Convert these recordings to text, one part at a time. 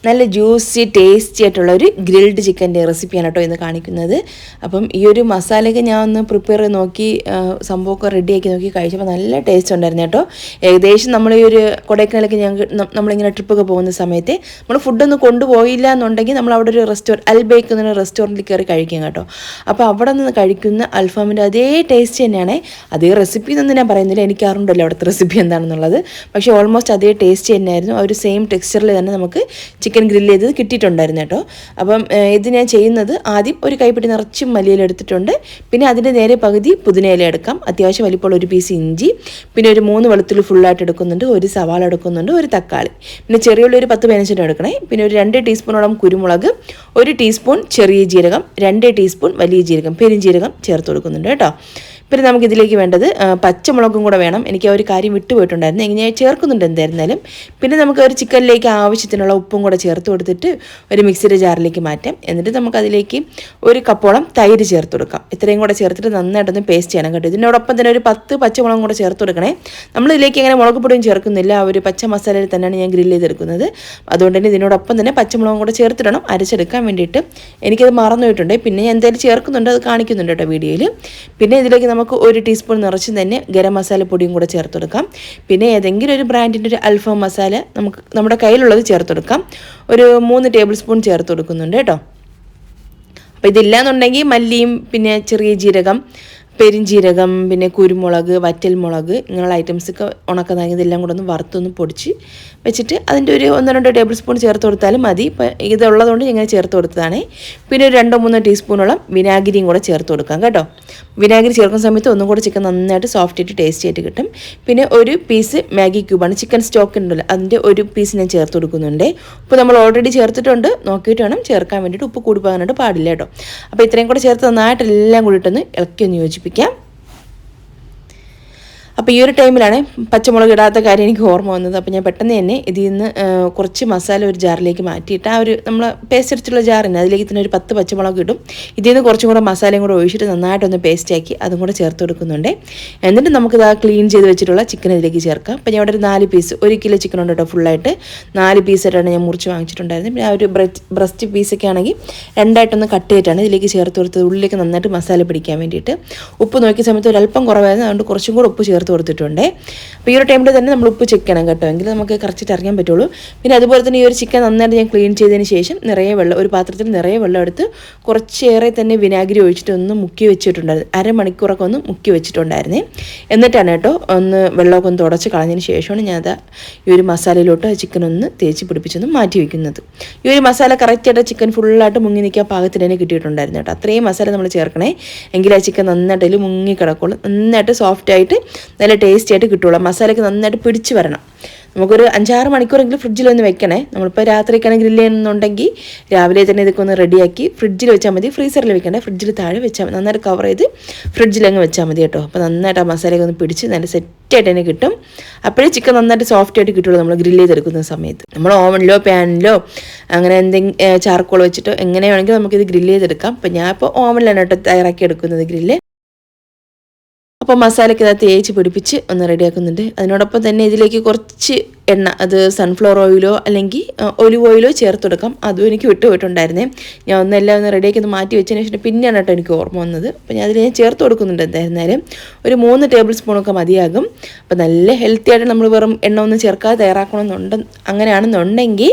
നല്ല juicy tasty ആയിട്ടുള്ള ഒരു ഗ്രിൽഡ് ചിക്കൻ്റെ റെസിപ്പിയാണ് കേട്ടോ ഇന്ന് കാണിക്കുന്നത്. അപ്പം ഈ ഒരു മസാലയൊക്കെ ഞാൻ ഒന്ന് പ്രിപ്പയർ ചെയ്ത് നോക്കി, സംഭവമൊക്കെ റെഡിയാക്കി നോക്കി കഴിച്ചപ്പോൾ നല്ല ടേസ്റ്റ് ഉണ്ടായിരുന്നു കേട്ടോ. ഏകദേശം നമ്മൾ ഈ ഒരു കൊടൈക്കനാലൊക്കെ നമ്മളിങ്ങനെ ട്രിപ്പൊക്കെ പോകുന്ന സമയത്ത് നമ്മൾ ഫുഡൊന്നും കൊണ്ടുപോയില്ല എന്നുണ്ടെങ്കിൽ നമ്മൾ അവിടെ ഒരു അൽബേക്ക് എന്നൊരു റെസ്റ്റോറൻറ്റിൽ കയറി കഴിക്കും കേട്ടോ. അപ്പോൾ അവിടെ നിന്ന് കഴിക്കുന്ന അൽഫാമിൻ്റെ അതേ ടേസ്റ്റ് തന്നെയാണ്. അതേ റെസിപ്പി എന്നൊന്നും ഞാൻ പറയുന്നില്ല, എനിക്ക് അറിയണ്ടല്ലോ അവിടുത്തെ റെസിപ്പി എന്താണെന്നുള്ളത്. പക്ഷേ ഓൾമോസ്റ്റ് അതേ ടേസ്റ്റ് തന്നെയായിരുന്നു. ആ ഒരു സെയിം ടെക്സ്ചറിൽ തന്നെ നമുക്ക് ചിക്കൻ ഗ്രില്ല് ചെയ്തത് കിട്ടിയിട്ടുണ്ടായിരുന്നു കേട്ടോ. അപ്പം ഇത് ഞാൻ ചെയ്യുന്നത് ആദ്യം ഒരു കൈപ്പിടി നിറച്ചും മല്ലിയില എടുത്തിട്ടുണ്ട്. പിന്നെ അതിൻ്റെ നേരെ പകുതി പുതിനയില എടുക്കാം. അത്യാവശ്യം വലിപ്പമുള്ള ഒരു പീസ് ഇഞ്ചി, പിന്നെ ഒരു 3 വെളുത്തുള്ളി ഫുള്ളായിട്ട് എടുക്കുന്നുണ്ട്, ഒരു സവാള എടുക്കുന്നുണ്ട്, ഒരു തക്കാളി, പിന്നെ ചെറിയുള്ള ഒരു 10-15 എടുക്കണേ. പിന്നെ ഒരു 2 ടീസ്പൂണോളം കുരുമുളക്, 1 ടീസ്പൂൺ ചെറിയ ജീരകം, 2 ടീസ്പൂൺ വലിയ ജീരകം, പെരുംജീരകം ചേർത്ത് കൊടുക്കുന്നുണ്ട് കേട്ടോ. പിന്നെ നമുക്കിതിലേക്ക് വേണ്ടത് പച്ചമുളകും കൂടെ വേണം. എനിക്ക് ആ ഒരു കാര്യം വിട്ടുപോയിട്ടുണ്ടായിരുന്നു, എങ്ങനെ ചേർക്കുന്നുണ്ട് എന്തായിരുന്നാലും. പിന്നെ നമുക്ക് ഒരു ചിക്കനിലേക്ക് ആവശ്യത്തിനുള്ള ഉപ്പും കൂടെ ചേർത്ത് കൊടുത്തിട്ട് ഒരു മിക്സിയുടെ ജാറിലേക്ക് മാറ്റാം. എന്നിട്ട് നമുക്കതിലേക്ക് 1 കപ്പോളം തൈര് ചേർത്ത് കൊടുക്കാം. ഇത്രയും കൂടെ ചേർത്തിട്ട് നന്നായിട്ടൊന്ന് പേസ്റ്റ് ചെയ്യണം കേട്ടോ. ഇതിനോടൊപ്പം തന്നെ ഒരു 10 പച്ചമുളകും കൂടെ ചേർത്ത് കൊടുക്കണേ. നമ്മളിതിലേക്ക് അങ്ങനെ മുളക് പൊടിയും ചേർക്കുന്നില്ല, ആ ഒരു പച്ച മസാലയിൽ തന്നെയാണ് ഞാൻ ഗ്രില്ല് ചെയ്തെടുക്കുന്നത്. അതുകൊണ്ട് തന്നെ ഇതിനോടൊപ്പം തന്നെ പച്ചമുളകും കൂടെ ചേർത്തിടണം അരച്ചെടുക്കാൻ വേണ്ടിയിട്ട്. എനിക്കത് മറന്നുപോയിട്ടുണ്ട്, പിന്നെ ഞാൻ എന്തായാലും ചേർക്കുന്നുണ്ട്, അത് കാണിക്കുന്നുണ്ട് കേട്ടോ വീഡിയോയിൽ. പിന്നെ ഇതിലേക്ക് നമുക്ക് 1 ടീസ്പൂൺ നിറച്ച് തന്നെ ഗരം മസാല പൊടിയും കൂടെ ചേർത്ത് കൊടുക്കാം. പിന്നെ ഏതെങ്കിലും ഒരു ബ്രാൻഡിൻ്റെ ഒരു അൽഫാം മസാല നമുക്ക് നമ്മുടെ കയ്യിലുള്ളത് ചേർത്ത് കൊടുക്കാം. ഒരു 3 ടേബിൾ സ്പൂൺ ചേർത്ത് കൊടുക്കുന്നുണ്ട് കേട്ടോ. അപ്പോൾ ഇതില്ലാന്നുണ്ടെങ്കിൽ മല്ലിയും പിന്നെ ചെറിയ ജീരകം, പെരുംജീരകം, പിന്നെ കുരുമുളക്, വറ്റൽമുളക് ഇങ്ങനെയുള്ള ഐറ്റംസൊക്കെ ഉണക്കനാക്കി ഇതെല്ലാം കൂടെ ഒന്ന് വറുത്തൊന്ന് പൊടിച്ച് വെച്ചിട്ട് അതിൻ്റെ ഒരു 1-2 ടേബിൾ സ്പൂൺ ചേർത്ത് കൊടുത്താലും മതി. ഇപ്പം ഇതുള്ളതുകൊണ്ട് ഇങ്ങനെ ചേർത്ത് കൊടുത്തതാണ്. പിന്നെ ഒരു 2-3 ടീസ്പൂണോളം വിനാഗിരിയും കൂടെ ചേർത്ത് കൊടുക്കാം കേട്ടോ. വിനാഗിരി ചേർക്കുന്ന സമയത്ത് ഒന്നും കൂടെ ചിക്കൻ നന്നായിട്ട് സോഫ്റ്റ് ആയിട്ട് ടേസ്റ്റി ആയിട്ട് കിട്ടും. പിന്നെ ഒരു പീസ് മാഗി ക്യൂബാണ്, ചിക്കൻ സ്റ്റോക്ക് ഉണ്ടല്ലോ അതിൻ്റെ ഒരു പീസ് ഞാൻ ചേർത്ത് കൊടുക്കുന്നുണ്ട്. ഉപ്പ് നമ്മൾ ഓൾറെഡി ചേർത്തിട്ടുണ്ട്, നോക്കിയിട്ട് വേണം ചേർക്കാൻ വേണ്ടിയിട്ട്. ഉപ്പ് കൂടി പോകാനായിട്ട് പാടില്ല കേട്ടോ. അപ്പോൾ ഇത്രയും കൂടെ ചേർത്ത് നന്നായിട്ട് എല്ലാം കൂടിയിട്ടൊന്ന് ഇളക്കി ഒന്ന് യോജിപ്പിക്കാം. അപ്പോൾ ഈ ഒരു ടൈമിലാണ് പച്ചമുളക് ഇടാത്ത കാര്യം എനിക്ക് ഓർമ്മ വന്നത്. അപ്പോൾ ഞാൻ പെട്ടെന്ന് തന്നെ ഇതിൽ നിന്ന് കുറച്ച് മസാല ഒരു ജാറിലേക്ക് മാറ്റിയിട്ട് ആ ഒരു നമ്മൾ പേസ്റ്റ് അടിച്ചുള്ള ജാറിന് അതിലേക്ക് തന്നെ ഒരു 10 പച്ചമുളക് ഇടും. ഇതിൽ നിന്ന് കുറച്ചും കൂടെ മസാലയും കൂടെ ഒഴിച്ചിട്ട് നന്നായിട്ടൊന്ന് പേസ്റ്റ് ആക്കി അതും കൂടെ ചേർത്ത് കൊടുക്കുന്നുണ്ട്. എന്നിട്ട് നമുക്കിത് ആ ക്ലീൻ ചെയ്ത് വെച്ചിട്ടുള്ള ചിക്കൻ ഇതിലേക്ക് ചേർക്കാം. അപ്പോൾ ഞാൻ ഇവിടെ ഒരു 4 പീസ്, 1 കിലോ ചിക്കൻ ഉണ്ട് കേട്ടോ. ഫുള്ളായിട്ട് 4 പീസായിട്ടാണ് ഞാൻ മുറിച്ച് വാങ്ങിച്ചിട്ടുണ്ടായിരുന്നത്. പിന്നെ ആ ഒരു ബ്രസ്റ്റ് പീസൊക്കെ ആണെങ്കിൽ 2ആയിട്ടൊന്ന് കട്ട് ചെയ്തിട്ടാണ് ഇതിലേക്ക് ചേർത്ത് കൊടുത്തത്, ഉള്ളിലേക്ക് നന്നായിട്ട് മസാല പിടിക്കാൻ വേണ്ടിയിട്ട്. ഉപ്പ് നോക്കിയ സമയത്ത് ഒരല്പം കുറവായിരുന്നു, അതുകൊണ്ട് കുറച്ചും കൂടെ ഉപ്പ് ചേർത്ത് കൊടുത്തിട്ടുണ്ട്. അപ്പോൾ ഈ ഒരു ടൈമിൽ തന്നെ നമ്മൾ ഉപ്പ് ചെക്ക് ചെയ്യണം കേട്ടോ, എങ്കിൽ നമുക്ക് കറക്റ്റ് അറിയാൻ പറ്റുള്ളൂ. പിന്നെ അതുപോലെ തന്നെ ഈ ഒരു ചിക്കൻ നന്നായിട്ട് ഞാൻ ക്ലീൻ ചെയ്തതിന് ശേഷം നിറയെ വെള്ളം, ഒരു പാത്രത്തിൽ നിറയെ വെള്ളം എടുത്ത് കുറച്ചേറെ തന്നെ വിനാഗിരി ഒഴിച്ചിട്ട് ഒന്ന് മുക്കി വെച്ചിട്ടുണ്ടായിരുന്നു. അരമണിക്കൂറൊക്കെ ഒന്ന് മുക്കി വെച്ചിട്ടുണ്ടായിരുന്നേ. എന്നിട്ടാണ് കേട്ടോ ഒന്ന് വെള്ളമൊക്കെ ഒന്ന് തുടച്ച് കളഞ്ഞതിന് ശേഷമാണ് ഞാൻ ഈ ഒരു മസാലയിലോട്ട് ചിക്കൻ ഒന്ന് തേച്ച് പിടിപ്പിച്ചൊന്ന് മാറ്റി വയ്ക്കുന്നത്. ഈ ഒരു മസാല കറക്റ്റായിട്ട് ചിക്കൻ ഫുള്ളായിട്ട് മുങ്ങി നിൽക്കാൻ പാകത്തിന് തന്നെ കിട്ടിയിട്ടുണ്ടായിരുന്നു കേട്ടോ. അത്രയും മസാല നമ്മൾ ചേർക്കണേ, എങ്കിൽ ആ ചിക്കൻ നന്നായിട്ട് മുങ്ങി കിടക്കുള്ളൂ, നന്നായിട്ട് സോഫ്റ്റായിട്ട് നല്ല ടേസ്റ്റി ആയിട്ട് കിട്ടുള്ളൂ. മസാലയ്ക്ക് നന്നായിട്ട് പിടിച്ച് വരണം. നമുക്കൊരു 5-6 മണിക്കൂറെങ്കിലും ഫ്രിഡ്ജിലൊന്ന് വെക്കണേ. നമ്മളിപ്പോൾ രാത്രിക്കാണ് ഗ്രില്ല് ചെയ്യുന്നുണ്ടെങ്കിൽ രാവിലെ തന്നെ ഇതൊക്കെ ഒന്ന് റെഡിയാക്കി ഫ്രിഡ്ജിൽ വെച്ചാൽ മതി. ഫ്രീസറിൽ വെക്കണ്ടേ, ഫ്രിഡ്ജിൽ താഴെ വെച്ചാൽ മതി. നന്നായിട്ട് കവർ ചെയ്ത് ഫ്രിഡ്ജിലങ്ങ് വെച്ചാൽ മതി കേട്ടോ. അപ്പോൾ നന്നായിട്ട് ആ മസാലയൊക്കെ ഒന്ന് പിടിച്ച് നല്ല സെറ്റായിട്ട് തന്നെ കിട്ടും. അപ്പോഴേ ചിക്കൻ നന്നായിട്ട് സോഫ്റ്റ് ആയിട്ട് കിട്ടുള്ളൂ നമ്മൾ ഗ്രില്ല് ചെയ്തെടുക്കുന്ന സമയത്ത്. നമ്മൾ ഓവനിലോ പാനിലോ അങ്ങനെ എന്തെങ്കിലും ചാർക്കോൾ വെച്ചിട്ടോ എങ്ങനെ വേണമെങ്കിലും നമുക്കിത് ഗ്രില്ല് ചെയ്തെടുക്കാം. അപ്പോൾ ഞാൻ ഇപ്പോൾ ഓവനിലാണ് കേട്ടോ തയ്യാറാക്കി എടുക്കുന്നത് ഗ്രില്ല്. അപ്പോൾ മസാലയ്ക്ക് അത് തേച്ച് പിടിപ്പിച്ച് ഒന്ന് റെഡിയാക്കുന്നുണ്ട്. അതിനോടൊപ്പം തന്നെ ഇതിലേക്ക് കുറച്ച് എണ്ണ, അത് സൺഫ്ലവർ ഓയിലോ അല്ലെങ്കിൽ ഒലിവ് ഓയിലോ ചേർത്ത് കൊടുക്കാം. അതും എനിക്ക് വിട്ടുപോയിട്ടുണ്ടായിരുന്നേ. ഞാൻ ഒന്നെല്ലാം ഒന്ന് റെഡിയാക്കി ഒന്ന് മാറ്റി വെച്ചതിന് ശേഷം പിന്നെയാണ് കേട്ടോ എനിക്ക് ഓർമ്മ വന്നത്. അപ്പോൾ ഞാൻ അതിൽ ചേർത്ത് കൊടുക്കുന്നുണ്ട്. എന്തായിരുന്നാലും ഒരു 3 ടേബിൾ സ്പൂണൊക്കെ മതിയാകും. അപ്പോൾ നല്ല ഹെൽത്തി ആയിട്ട് നമ്മൾ വെറും എണ്ണ ഒന്നും ചേർക്കാതെ അങ്ങനെയാണെന്നുണ്ടെങ്കിൽ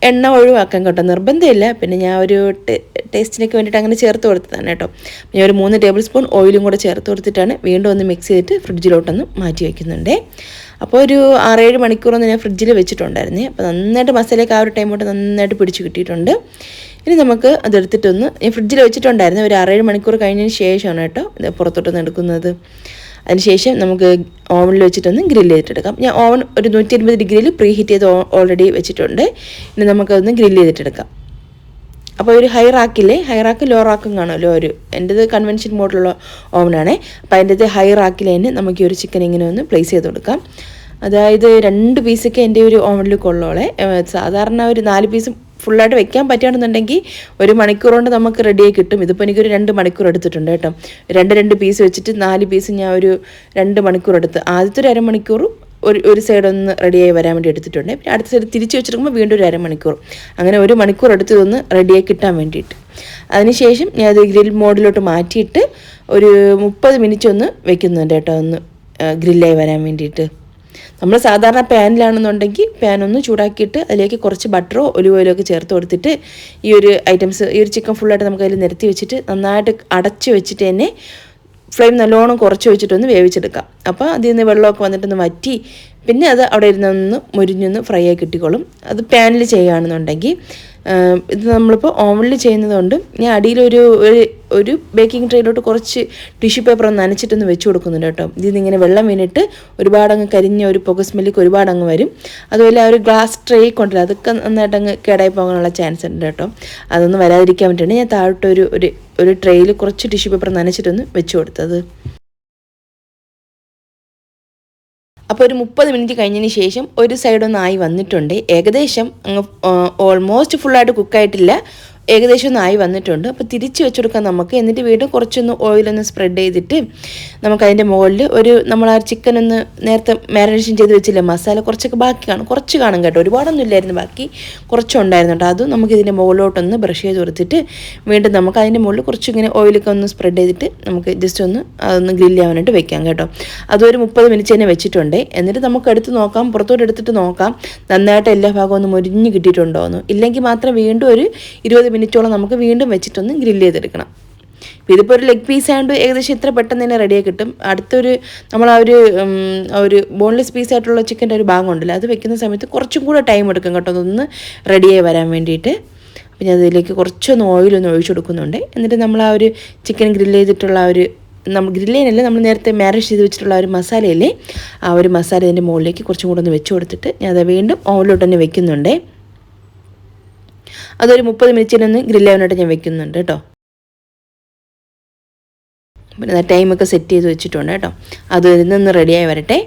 എണ്ണ ഒഴിവാക്കാൻ കേട്ടോ, നിർബന്ധമില്ല. പിന്നെ ഞാൻ ഒരു ടേസ്റ്റിനൊക്കെ വേണ്ടിയിട്ട് അങ്ങനെ ചേർത്ത് കൊടുത്തതാണ് കേട്ടോ. ഞാൻ ഒരു 3 ടേബിൾ സ്പൂൺ ഓയിലും കൂടെ ചേർത്ത് കൊടുത്തിട്ടാണ് വീണ്ടും ഒന്ന് മിക്സ് ചെയ്തിട്ട് ഫ്രിഡ്ജിലോട്ടൊന്ന് മാറ്റി വയ്ക്കുന്നുണ്ട്. അപ്പോൾ ഒരു 6-7 മണിക്കൂറൊന്ന് ഞാൻ ഫ്രിഡ്ജിൽ വെച്ചിട്ടുണ്ടായിരുന്നേ. അപ്പോൾ നന്നായിട്ട് മസാലയൊക്കെ ആ ഒരു ടൈം തൊട്ട് നന്നായിട്ട് പിടിച്ച് കിട്ടിയിട്ടുണ്ട്. ഇനി നമുക്ക് അതെടുത്തിട്ടൊന്ന് ഞാൻ ഫ്രിഡ്ജിൽ വെച്ചിട്ടുണ്ടായിരുന്നു. ഒരു 6-7 മണിക്കൂർ കഴിഞ്ഞതിന് ശേഷമാണ് കേട്ടോ ഇത് പുറത്തോട്ടൊന്ന് എടുക്കുന്നത്. അതിനുശേഷം നമുക്ക് ഓവനിൽ വെച്ചിട്ടൊന്ന് ഗ്രില്ല് ചെയ്തിട്ടെടുക്കാം. ഞാൻ ഓവൻ ഒരു 120 ഡിഗ്രിയിൽ പ്രീ ഹീറ്റ് ചെയ്ത് ഓൾറെഡി വെച്ചിട്ടുണ്ട്. ഇനി നമുക്കതൊന്ന് ഗ്രില്ല് ചെയ്തിട്ടെടുക്കാം. അപ്പോൾ ഒരു ഹൈ റാക്കും ലോ റാക്കും കാണുമല്ലോ. എൻ്റെത് കൺവെൻഷൻ മോഡലുള്ള ഓവനാണ്. അപ്പോൾ അതിൻ്റെ ഹൈ റാക്കിൽ തന്നെ നമുക്ക് ഈ ഒരു ചിക്കൻ ഇങ്ങനെ ഒന്ന് പ്ലേസ് ചെയ്ത് കൊടുക്കാം. അതായത് 2 പീസൊക്കെ എൻ്റെ ഒരു ഓവനിൽ കൊള്ളോളെ. സാധാരണ ഒരു 4 പീസും ഫുള്ളായിട്ട് വെക്കാൻ പറ്റുകയാണെന്നുണ്ടെങ്കിൽ 1 മണിക്കൂർ കൊണ്ട് നമുക്ക് റെഡിയായി കിട്ടും. ഇതിപ്പോൾ എനിക്കൊരു 2 മണിക്കൂർ എടുത്തിട്ടുണ്ട് കേട്ടോ. 2 പീസ് വെച്ചിട്ട് 4 പീസ് ഞാൻ ഒരു 2 മണിക്കൂർ എടുത്ത് ആദ്യത്തെ ഒരു അരമണിക്കൂറും ഒരു സൈഡ് ഒന്ന് റെഡിയായി വരാൻ വേണ്ടി എടുത്തിട്ടുണ്ട്. പിന്നെ അടുത്ത സൈഡ് തിരിച്ച് വെച്ചെടുക്കുമ്പോൾ വീണ്ടും ഒരു അരമണിക്കൂർ, അങ്ങനെ 1 മണിക്കൂർ എടുത്ത് ഇതൊന്ന് റെഡിയായി കിട്ടാൻ വേണ്ടിയിട്ട്. അതിനുശേഷം ഞാൻ അത് ഗ്രിൽ മോഡിലോട്ട് മാറ്റിയിട്ട് ഒരു 30 മിനിറ്റ് ഒന്ന് വെക്കുന്നുണ്ട് കേട്ടോ, ഒന്ന് ഗ്രില്ലായി വരാൻ വേണ്ടിയിട്ട്. നമ്മൾ സാധാരണ പാനിലാണെന്നുണ്ടെങ്കിൽ പാനൊന്ന് ചൂടാക്കിയിട്ട് അതിലേക്ക് കുറച്ച് ബട്ടറോ ഒലിവ് ഓയിലോ ഒക്കെ ചേർത്ത് കൊടുത്തിട്ട് ഈ ഒരു ഐറ്റംസ്, ഈ ഒരു ചിക്കൻ ഫുള്ളായിട്ട് നമുക്ക് അതിൽ നിരത്തി വെച്ചിട്ട് നന്നായിട്ട് അടച്ച് വെച്ചിട്ട് തന്നെ ഫ്ലെയിം നല്ലോണം കുറച്ച് വെച്ചിട്ടൊന്ന് വേവിച്ചെടുക്കാം. അപ്പോൾ അതിൽ നിന്ന് വെള്ളമൊക്കെ വന്നിട്ടൊന്ന് വറ്റി പിന്നെ അത് അവിടെ ഇരുന്നൊന്ന് മുരിഞ്ഞൊന്ന് ഫ്രൈ ആയി കിട്ടിക്കോളും. അത് പാനിൽ ചെയ്യുകയാണെന്നുണ്ടെങ്കിൽ, ഇത് നമ്മളിപ്പോൾ ഓവനിൽ ചെയ്യുന്നതുകൊണ്ട് ഞാൻ അടിയിലൊരു ഒരു ബേക്കിംഗ് ട്രേയിലോട്ട് കുറച്ച് ടിഷ്യൂ പേപ്പർ ഒന്ന് നനച്ചിട്ടൊന്ന് വെച്ച് കൊടുക്കുന്നുണ്ട് കേട്ടോ. ഇതിൽ നിന്ന് ഇങ്ങനെ വെള്ളം വീണിട്ട് ഒരുപാട് അങ്ങ് കരിഞ്ഞ ഒരു പുക സ്മെല്ലിക്ക് ഒരുപാട് അങ്ങ് വരും. അതുപോലെ ആ ഒരു ഗ്ലാസ് ട്രേ കൊണ്ടില്ല, അതൊക്കെ നന്നായിട്ട് അങ്ങ് കേടായി പോകാനുള്ള ചാൻസ് ഉണ്ട് കേട്ടോ. അതൊന്നും വരാതിരിക്കാൻ വേണ്ടിയാണ് ഞാൻ താഴോട്ട് ഒരു ട്രേയിൽ കുറച്ച് ടിഷ്യൂ പേപ്പർ നനച്ചിട്ടൊന്ന് വെച്ച് കൊടുത്തത്. അപ്പോൾ ഒരു 30 മിനിറ്റ് കഴിഞ്ഞതിന് ശേഷം ഒരു സൈഡൊന്നായി വന്നിട്ടുണ്ട്. ഏകദേശം അങ്ങ് ഓൾമോസ്റ്റ് ഫുള്ളായിട്ട് കുക്കായിട്ടില്ല, ഏകദേശം ഒന്നായി വന്നിട്ടുണ്ട്. അപ്പോൾ തിരിച്ച് വെച്ച് കൊടുക്കാം നമുക്ക്. എന്നിട്ട് വീണ്ടും കുറച്ചൊന്ന് ഓയിലൊന്ന് സ്പ്രെഡ് ചെയ്തിട്ട് നമുക്കതിൻ്റെ മുകളിൽ നമ്മൾ ആ ചിക്കൻ ഒന്ന് നേരത്തെ മാരിനേഷൻ ചെയ്ത് വെച്ചില്ല, മസാല കുറച്ചൊക്കെ കുറച്ച് കാണും കേട്ടോ, ഒരുപാടൊന്നും ഇല്ലായിരുന്നു, ബാക്കി കുറച്ചുണ്ടായിരുന്നു കേട്ടോ. അതും നമുക്കിതിൻ്റെ മുകളിലോട്ടൊന്ന് ബ്രഷ് ചെയ്ത് കൊടുത്തിട്ട് വീണ്ടും നമുക്ക് അതിൻ്റെ മുകളിൽ കുറച്ചിങ്ങനെ ഓയിലൊക്കെ ഒന്ന് സ്പ്രെഡ് ചെയ്തിട്ട് നമുക്ക് ജസ്റ്റ് ഒന്ന് അതൊന്ന് ഗ്രില്ല് ചെയ്യാനായിട്ട് വെക്കാം കേട്ടോ. അതൊരു 30 മിനിറ്റ് തന്നെ വെച്ചിട്ടുണ്ട്. എന്നിട്ട് നമുക്ക് എടുത്ത് നോക്കാം, പുറത്തോട്ട് എടുത്തിട്ട് നോക്കാം നന്നായിട്ട് എല്ലാ ഭാഗവും ഒന്ന് മുരിഞ്ഞ് കിട്ടിയിട്ടുണ്ടോ എന്ന്. ഇല്ലെങ്കിൽ മാത്രം വീണ്ടും ഒരു 20 മിനിറ്റോളം നമുക്ക് വീണ്ടും വെച്ചിട്ടൊന്ന് ഗ്രില്ല് ചെയ്തെടുക്കണം. ഇതിപ്പോൾ ഒരു ലെഗ് പീസ് ആയതുകൊണ്ട് ഏകദേശം ഇത്ര പെട്ടെന്ന് തന്നെ റെഡിയായി കിട്ടും. അടുത്തൊരു നമ്മൾ ആ ഒരു ബോൺലെസ് പീസായിട്ടുള്ള ചിക്കൻ്റെ ഒരു ഭാഗം ഉണ്ടല്ലോ, അത് വെക്കുന്ന സമയത്ത് കുറച്ചും കൂടെ ടൈം എടുക്കും കേട്ടോ, അതൊന്ന് റെഡിയായി വരാൻ വേണ്ടിയിട്ട്. അപ്പോൾ ഞാൻ അതിലേക്ക് കുറച്ചൊന്ന് ഓയിലൊന്ന് ഒഴിച്ചു കൊടുക്കുന്നുണ്ട്. എന്നിട്ട് നമ്മൾ ആ ഒരു ചിക്കൻ ഗ്രില്ല് ചെയ്തിട്ടുള്ള നമ്മൾ ഗ്രില്ലേനല്ല, നമ്മൾ നേരത്തെ മാരിനേറ്റ് ചെയ്ത് വെച്ചിട്ടുള്ള ഒരു മസാലയില്ലേ, ആ ഒരു മസാല ഇതിൻ്റെ മുകളിലേക്ക് കുറച്ചും കൂടെ ഒന്ന് വെച്ച് കൊടുത്തിട്ട് ഞാൻ അത് വീണ്ടും ഓയിലോട്ട് തന്നെ വെക്കുന്നുണ്ട്. അതൊരു 30 മിനിറ്റിനൊന്ന് ഗ്രില്ലാവാനായിട്ട് ഞാൻ വെക്കുന്നുണ്ട് കേട്ടോ. പിന്നെ ടൈമൊക്കെ സെറ്റ് ചെയ്ത് വെച്ചിട്ടുണ്ട് കേട്ടോ. അത് ഇതിൽ റെഡിയായി വരട്ടെ.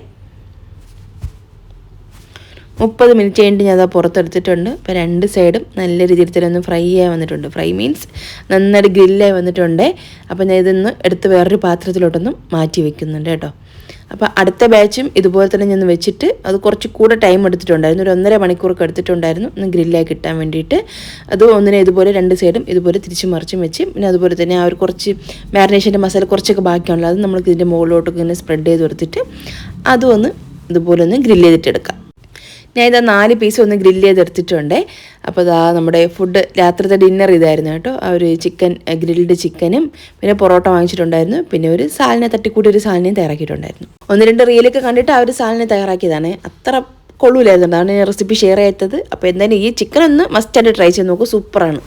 30 മിനിറ്റ് കഴിഞ്ഞിട്ട് ഞാൻ അത് പുറത്തെടുത്തിട്ടുണ്ട്. ഇപ്പോൾ 2 സൈഡും നല്ല രീതിയിൽ തന്നെ ഒന്ന് ഫ്രൈ ആയി വന്നിട്ടുണ്ട്. ഫ്രൈ മീൻസ് നന്നായിട്ട് ഗ്രില്ലായി വന്നിട്ടുണ്ട്. അപ്പോൾ ഞാൻ ഇതൊന്ന് എടുത്ത് വേറൊരു പാത്രത്തിലോട്ടൊന്ന് മാറ്റി വെക്കുന്നുണ്ട് കേട്ടോ. അപ്പോൾ അടുത്ത ബാച്ചും ഇതുപോലെ തന്നെ ഞാൻ വെച്ചിട്ട് അത് കുറച്ച് കൂടെ ടൈം എടുത്തിട്ടുണ്ടായിരുന്നു, ഒരു 1.5 മണിക്കൂറൊക്കെ എടുത്തിട്ടുണ്ടായിരുന്നു ഒന്ന് ഗ്രില്ലായി കിട്ടാൻ വേണ്ടിയിട്ട്. അത് ഒന്നിനെ ഇതുപോലെ 2 സൈഡും ഇതുപോലെ തിരിച്ച് മറിച്ചും വെച്ച്, പിന്നെ അതുപോലെ തന്നെ ആ ഒരു കുറച്ച് മാരിനേഷൻ്റെ മസാല കുറച്ചൊക്കെ ബാക്കിയാണല്ലോ, അത് നമ്മൾക്ക് ഇതിൻ്റെ മുകളിലോട്ടൊക്കെ ഇങ്ങനെ സ്പ്രെഡ് ചെയ്ത് കൊടുത്തിട്ട് അതും ഒന്ന് ഇതുപോലെ ഒന്ന് ഗ്രില്ല് ചെയ്തിട്ടെടുക്കാം. ഞാൻ ഇതാ 4 പീസ് ഒന്ന് ഗ്രില്ല് ചെയ്തെടുത്തിട്ടുണ്ട്. അപ്പോൾ ഇതാ നമ്മുടെ ഫുഡ്, രാത്രിത്തെ ഡിന്നർ ഇതായിരുന്നു കേട്ടോ. ആ ഒരു ഗ്രിൽഡ് ചിക്കനും പിന്നെ പൊറോട്ട വാങ്ങിച്ചിട്ടുണ്ടായിരുന്നു, പിന്നെ ഒരു സാലിനെ തട്ടിക്കൂട്ടി ഒരു സാലിനെയും തയ്യാറാക്കിയിട്ടുണ്ടായിരുന്നു. 1-2 റീലൊക്കെ കണ്ടിട്ട് ആ ഒരു സാലിനെ തയ്യാറാക്കിയതാണ്, അത്ര കൊള്ളൂലായിരുന്നു, അതാണ് ഞാൻ റെസിപ്പി ഷെയർ ചെയ്തത്. അപ്പോൾ എന്തായാലും ഈ ചിക്കൻ ഒന്ന് മസ്റ്റായിട്ട് ട്രൈ ചെയ്ത് നോക്കൂ, സൂപ്പറാണ്.